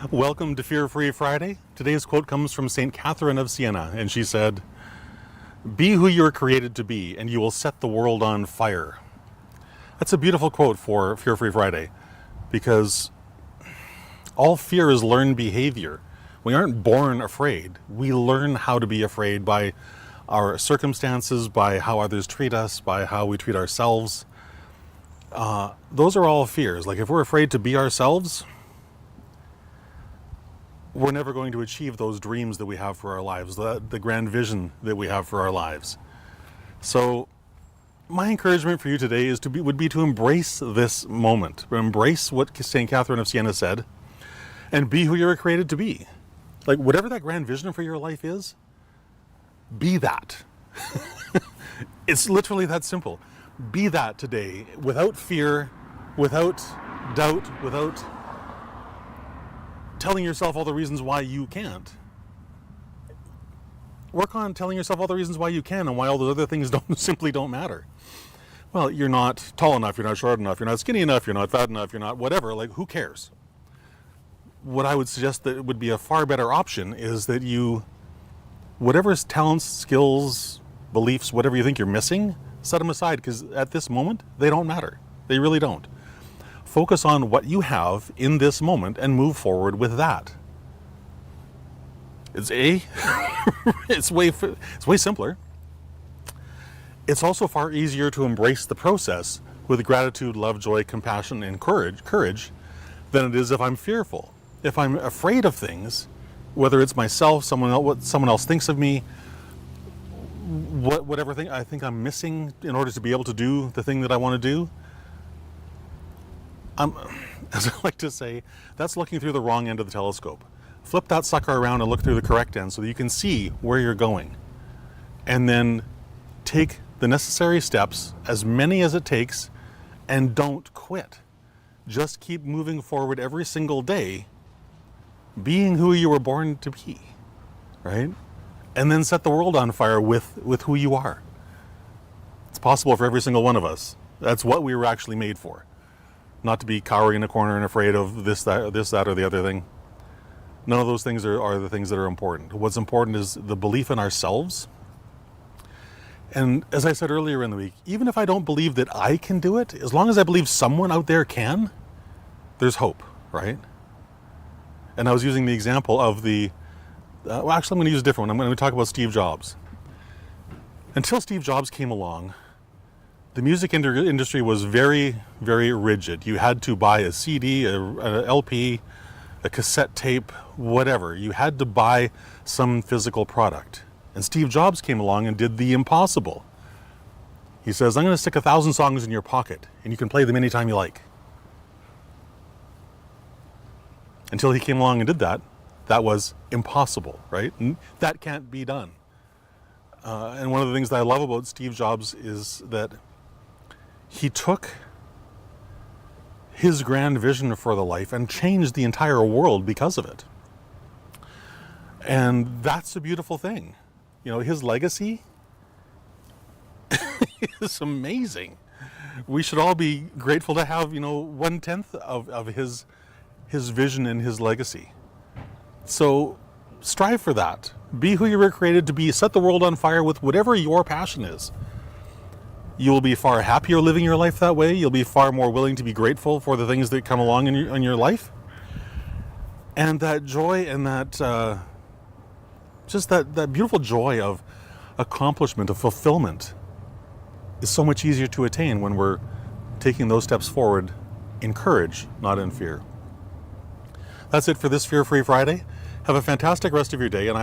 Welcome to Fear-Free Friday. Today's quote comes from St. Catharine of Siena, and she said, "Be who you were created to be, and you will set the world on fire." That's a beautiful quote for Fear-Free Friday, because all fear is learned behavior. We aren't born afraid. We learn how to be afraid by our circumstances, by how others treat us, by how we treat ourselves. Those are all fears. Like if we're afraid to be ourselves, we're never going to achieve those dreams that we have for our lives, the grand vision that we have for our lives. So my encouragement for you today would be to embrace this moment, embrace what St. Catharine of Siena said, and be who you were created to be. Like whatever that grand vision for your life is, be that. It's literally that simple. Be that today, without fear, without doubt, without telling yourself all the reasons why you can't. Work on telling yourself all the reasons why you can and why all those other things simply don't matter. Well, you're not tall enough, you're not short enough, you're not skinny enough, you're not fat enough, you're not whatever. Like, who cares? What I would suggest that would be a far better option is that you, whatever talents, skills, beliefs, whatever you think you're missing, set them aside, because at this moment, they don't matter. They really don't. Focus on what you have in this moment and move forward with that. It's way simpler. It's also far easier to embrace the process with gratitude, love, joy, compassion, and courage than it is if I'm fearful. If I'm afraid of things, whether it's myself, someone else, what someone else thinks of me, whatever thing I think I'm missing in order to be able to do the thing that I want to do, as I like to say, that's looking through the wrong end of the telescope. Flip that sucker around and look through the correct end so that you can see where you're going. And then take the necessary steps, as many as it takes, and don't quit. Just keep moving forward every single day, being who you were born to be, right? And then set the world on fire with who you are. It's possible for every single one of us. That's what we were actually made for. Not to be cowering in a corner and afraid of this, that, or the other thing. None of those things are the things that are important. What's important is the belief in ourselves. And as I said earlier in the week, even if I don't believe that I can do it, as long as I believe someone out there can, there's hope, right? And I was using the example of well, actually I'm going to use a different one. I'm going to talk about Steve Jobs. Until Steve Jobs came along, the music industry was very, very rigid. You had to buy a CD, a LP, a cassette tape, whatever. You had to buy some physical product. And Steve Jobs came along and did the impossible. He says, I'm going to stick 1,000 songs in your pocket, and you can play them anytime you like. Until he came along and did that, that was impossible, right? That can't be done. And one of the things that I love about Steve Jobs is that he took his grand vision for the life and changed the entire world because of it. And that's a beautiful thing. You know, his legacy is amazing. We should all be grateful to have, 1/10 of his vision and his legacy. So strive for that. Be who you were created to be. Set the world on fire with whatever your passion is. You will be far happier living your life that way. You'll be far more willing to be grateful for the things that come along in your life. And that joy and that, just that beautiful joy of accomplishment, of fulfillment, is so much easier to attain when we're taking those steps forward in courage, not in fear. That's it for this Fear-Free Friday. Have a fantastic rest of your day, and I